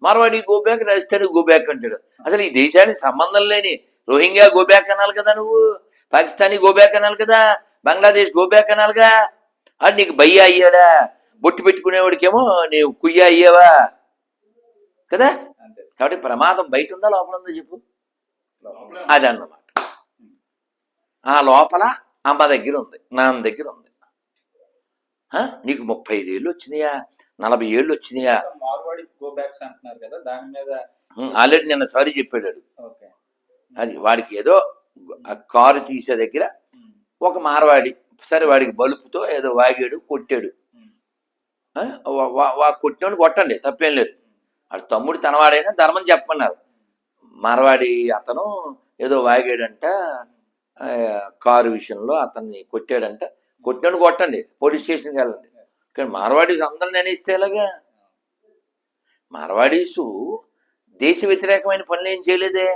Marwadi go back, Rajasthani go back అంటాడు. అసలు ఈ దేశానికి సంబంధం లేని రోహింగ్యా గో బ్యాక్ అనాలి కదా, నువ్వు పాకిస్తానీ గో బ్యాక్ అనాలి కదా, బంగ్లాదేశ్ గో బ్యాక్ అనాలిగా. అది నీకు భయ్య అయ్యాడా? బొట్టు పెట్టుకునేవాడికేమో నీవు కుయ్య అయ్యావా కదా. కాబట్టి ప్రమాదం బయట ఉందా లోపల ఉందా చెప్పు. అదన్నమాట. ఆ లోపల అమ్మ దగ్గర ఉంది, నాన్న దగ్గర ఉంది. నీకు 35 ఏళ్ళు వచ్చినాయా, 40 ఏళ్ళు వచ్చినాయా? ఆల్రెడీ నిన్న సారీ చెప్పాడు. అది వాడికి ఏదో కారు తీసే దగ్గర ఒక మార్వాడి సరే వాడికి బలుపుతో ఏదో వాగాడు, కొట్టాడు. కొట్టినోడు కొట్టండి, తప్పేం లేదు. వాడు తమ్ముడు తనవాడైనా ధర్మం చెప్పమన్నారు. మార్వాడి అతను ఏదో వాగాడంట, కారు విషయంలో అతన్ని కొట్టాడంట. కొట్టినోడు కొట్టండి, పోలీస్ స్టేషన్కి వెళ్ళండి. కానీ మార్వాడీస్ అందరిని అనేస్తే ఎలాగా? మార్వాడీసు దేశ వ్యతిరేకమైన పనులు ఏం చేయలేదే.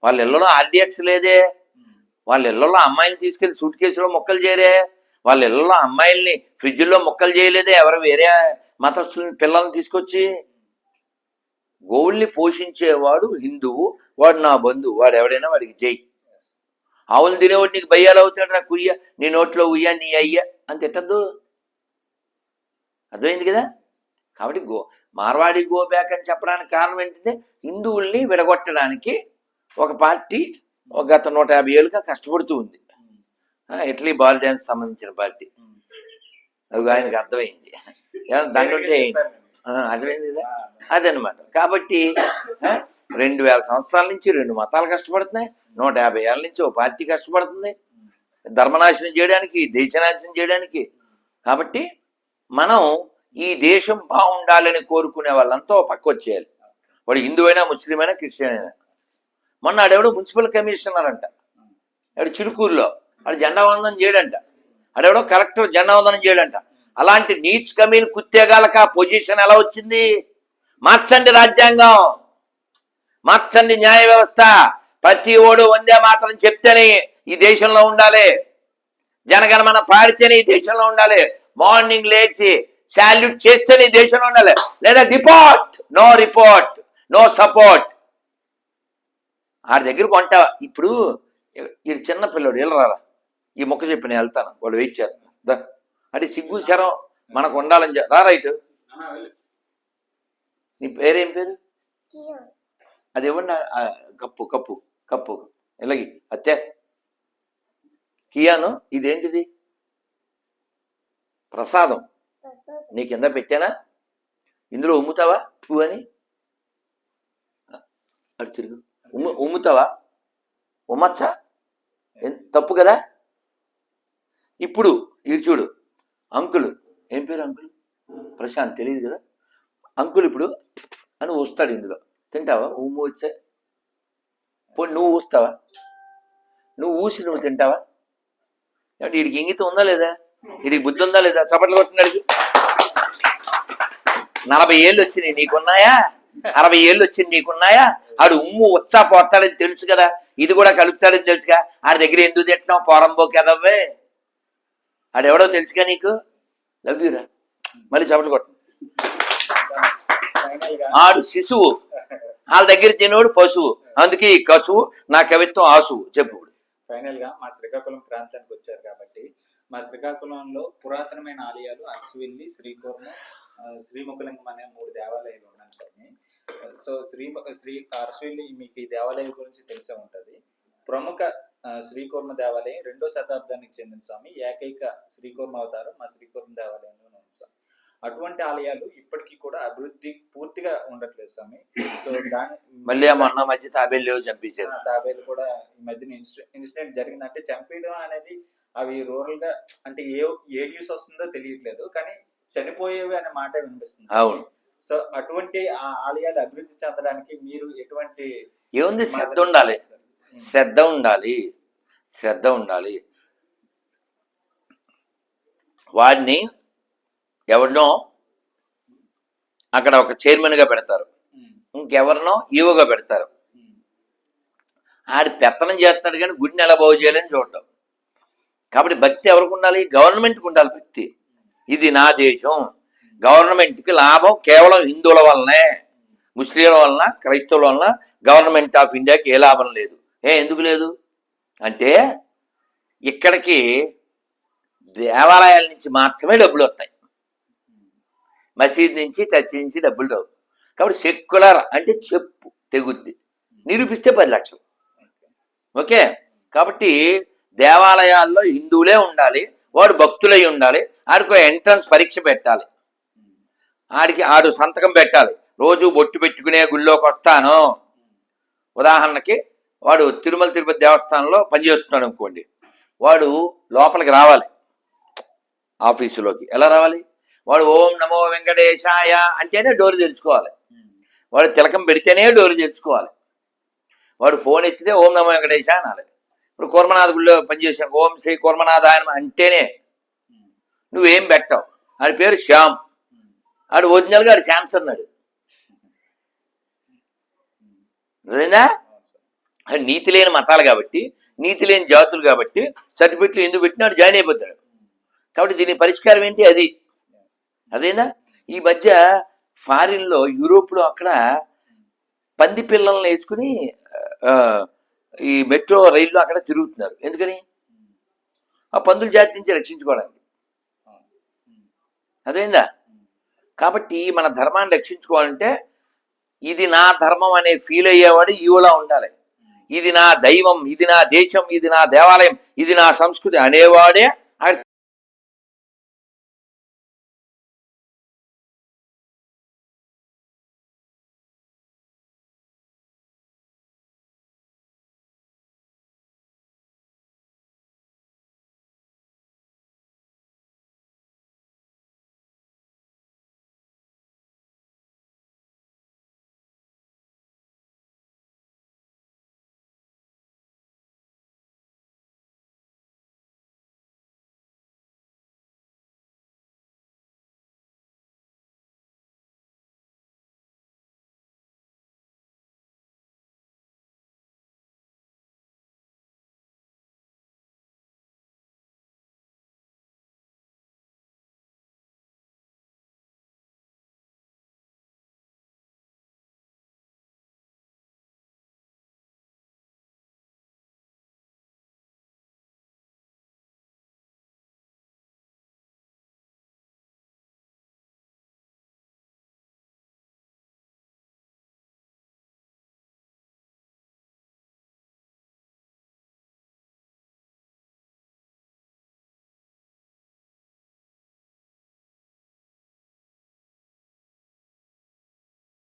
వాళ్ళ ఇళ్లలో ఆర్డిఎక్స్ లేదే. వాళ్ళ ఇళ్లలో అమ్మాయిని తీసుకెళ్లి సూట్ కేసులో మొక్కలు చేయరే. వాళ్ళ ఇళ్లలో అమ్మాయిల్ని ఫ్రిడ్జ్లో మొక్కలు చేయలేదే. ఎవరు వేరే మతస్థులని పిల్లల్ని తీసుకొచ్చి. గోవుల్ని పోషించేవాడు హిందువు, వాడు నా బంధువు, వాడు ఎవడైనా వాడికి జై. ఆవులు తినేవాడు నీకు భయ్యాలు అవుతాడు, నా కుయ్య, నీ నోట్లో ఉయ్య, నీ అయ్య అని తిట్టద్దు. అర్థమైంది కదా. కాబట్టి మార్వాడి గో బ్యాక్ అని చెప్పడానికి కారణం ఏంటంటే హిందువుల్ని విడగొట్టడానికి ఒక పార్టీ గత 150 ఏళ్ళుగా కష్టపడుతూ ఉంది. ఇటలీ బాల్ డ్యాన్స్ సంబంధించిన పార్టీ. అది ఆయనకు అర్థమైంది. దాంట్లో అర్థమైంది కదా. అదనమాట. కాబట్టి 2000 సంవత్సరాల నుంచి 2 మతాలు కష్టపడుతున్నాయి. 150 ఏళ్ళ నుంచి ఓ పార్టీ కష్టపడుతుంది ధర్మనాశనం చేయడానికి, దేశనాశనం చేయడానికి. కాబట్టి మనం ఈ దేశం బాగుండాలని కోరుకునే వాళ్ళంతా పక్క వచ్చేయాలి. వాడు హిందువైనా, ముస్లిం అయినా, క్రిస్టియన్ అయినా. మొన్న ఆడెవడో మున్సిపల్ కమిషనర్ అంట, ఆడు చిలుకూరులో, ఆడు జెండా వందనం చేయడంట. ఆడెవడో కలెక్టర్ జెండా వందనం చేయడంట. అలాంటి నీచ్ కమీన్ కుత్తేగాలకు ఆ పొజిషన్ ఎలా వచ్చింది? మార్చండి రాజ్యాంగం, మార్చండి న్యాయ వ్యవస్థ. ప్రతి ఓడు వందే మాత్రం చెప్తేనే ఈ దేశంలో ఉండాలి. జనగణమన పాడితేనే ఈ దేశంలో ఉండాలి. మార్నింగ్ లేచి శాల్యూట్ చేస్తేనే ఈ దేశంలో ఉండాలి. లేదా report, no report, no support. ఆ దగ్గర కొంటా. ఇప్పుడు ఇది చిన్న పిల్లడు, వెళ్ళరారా ఈ మొక్క చెప్పి నేను వెళ్తాను, వాడు వెయిట్ చేస్తాను అంటే సిగ్గు శరం మనకు ఉండాలని రా. రైట్. నీ పేరేం పేరు? అది ఇవ్వండి. కప్పు కప్పు కప్పు ఇలాగి అత్తే కియాను. ఇదేంటిది? ప్రసాదం. నీ కింద పెట్టానా? ఇందులో ఉమ్ముతావా పూ అని? అటు తిరుగు. ఉమ్ముతావా? ఉమ్మచ్చా? తప్పు కదా. ఇప్పుడు ఇది చూడు, అంకుల్. ఏం పేరు అంకుల్? ప్రశాంత్. తెలియదు కదా. అంకుల్ ఇప్పుడు అని ఊస్తాడు. ఇందులో తింటావా? ఉమ్ము వచ్చే పోనీ నువ్వు ఊస్తావా? నువ్వు ఊసి నువ్వు తింటావా? అంటే వీడికి ఇంగితం ఉందా లేదా? వీడికి బుద్ధి ఉందా లేదా? చప్పట్లు కొట్టినాడికి 40 ఏళ్ళు వచ్చినాయి, నీకున్నాయా? 60 ఏళ్ళు వచ్చింది, నీకున్నాయా? ఆడు ఉమ్ము ఉత్సా పోతాడని తెలుసు కదా, ఇది కూడా కలుపుతాడని తెలుసుగా. ఆడి దగ్గర ఎందుకు తింటున్నావు? పోరంబోకి ఎదవ్వే. ఆడెవడో తెలుసుగా నీకు. లవ్ యూరా. మళ్ళీ చప్పట్లు కొట్ట. ఆడు శిశువు, వాళ్ళ దగ్గర తినోడు పశువు. అందుకే ఈ కసువు, నా కవిత్వం ఆసువు. చెప్పు. ఫైనల్ గా మా శ్రీకాకుళం ప్రాంతానికి వచ్చారు కాబట్టి, మా శ్రీకాకుళంలో పురాతనమైన ఆలయాలు అరసవిల్లి, శ్రీకూర్మ, శ్రీముఖలింగం అనే 3 దేవాలయాలు ఉన్నాయి. సో శ్రీ అరసవిల్లి, మీకు ఈ దేవాలయం గురించి తెలిసే ఉంటది. ప్రముఖ శ్రీకూర్మ దేవాలయం 2వ శతాబ్దానికి చెందిన స్వామి. ఏకైక శ్రీకూర్మ అవతారం మా శ్రీకూర్మ దేవాలయంలో ఉంది స్వామి. అటువంటి ఆలయాలు ఇప్పటికీ కూడా అభివృద్ధి పూర్తిగా ఉండట్లేదు స్వామి. సో మళ్ళీ మొన్న మధ్య తాబేలు చంపేశారు. తాబేలు కూడా ఈ మధ్యన ఇన్సిడెంట్ జరిగిందంటే, చంపేయడం అనేది అవి రూరల్ గా అంటే ఏ యూస్ వస్తుందో తెలియట్లేదు, కానీ చనిపోయేవి అనే మాట వినిపిస్తుంది. అవును. సో అటువంటి ఆలయాలు అభివృద్ధి చెందడానికి మీరు ఎటువంటి? ఏముంది, శ్రద్ధ ఉండాలి, శ్రద్ధ ఉండాలి, శ్రద్ధ ఉండాలి. వాడిని ఎవరినో అక్కడ ఒక చైర్మన్ గా పెడతారు, ఇంకెవరినో ఈవోగా పెడతారు. ఆడి పెత్తనం చేస్తున్నాడు కానీ గుడిని ఎలా బాగు చేయాలని చూడటం. కాబట్టి భక్తి ఎవరికి ఉండాలి? గవర్నమెంట్కి ఉండాలి భక్తి. ఇది నా దేశం, గవర్నమెంట్కి లాభం కేవలం హిందువుల వల్లనే, ముస్లింల వలన క్రైస్తవుల వలన గవర్నమెంట్ ఆఫ్ ఇండియాకి ఏ లాభం లేదు. ఎందుకు లేదు అంటే ఇక్కడికి దేవాలయాల నుంచి మాత్రమే డబ్బులు వస్తాయి, మసీద్ నుంచి చర్చి నుంచి డబ్బులు రావు. కాబట్టి సెక్యులర్ అంటే చెప్పు తెగుద్ది, నిరూపిస్తే 10 లక్షలు. ఓకే, కాబట్టి దేవాలయాల్లో హిందువులే ఉండాలి, వాడు భక్తులై ఉండాలి, ఆడికి ఎంట్రన్స్ పరీక్ష పెట్టాలి, ఆడు సంతకం పెట్టాలి, రోజు బొట్టు పెట్టుకునే గుళ్ళోకి వస్తాను. ఉదాహరణకి వాడు తిరుమల తిరుపతి దేవస్థానంలో పనిచేస్తున్నాడు అనుకోండి, వాడు లోపలికి రావాలి ఆఫీసులోకి. ఎలా రావాలి? వాడు ఓం నమో వెంకటేశాయ అంటేనే డోరు తెరుచుకోవాలి, వాడు తిలకం పెడితేనే డోరు తెరుచుకోవాలి, వాడు ఫోన్ ఎత్తితే ఓం నమో వెంకటేశ అనాలి. ఇప్పుడు కూర్మనాథ గుళ్ళో పనిచేసాను, ఓం శ్రీ కూర్మనాథాయ అంటేనే. నువ్వేం పెట్టావు, ఆడి పేరు శ్యామ్, ఆడు ఒరిజినల్గా ఆడు శ్యామ్స్ అన్నాడు. అదేనా? అది నీతి లేని మతాలు కాబట్టి, నీతి లేని జాతులు కాబట్టి సర్టిఫికెట్లు ఎందుకు పెట్టినాడు జాయిన్ అయిపోతాడు. కాబట్టి దీని పరిష్కారం ఏంటి? అది అదేనా? ఈ మధ్య ఫారిన్లో యూరోప్లో అక్కడ పంది పిల్లల్ని వేసుకుని ఈ మెట్రో రైల్లో అక్కడ తిరుగుతున్నారు. ఎందుకని? ఆ పందుల జాతి నుంచి రక్షించుకోవడానికి. అదేందా? కాబట్టి మన ధర్మాన్ని రక్షించుకోవాలంటే ఇది నా ధర్మం అనే ఫీల్ అయ్యేవాడు ఈవోలా ఉండాలి. ఇది నా దైవం, ఇది నా దేశం, ఇది నా దేవాలయం, ఇది నా సంస్కృతి అనేవాడే అక్కడ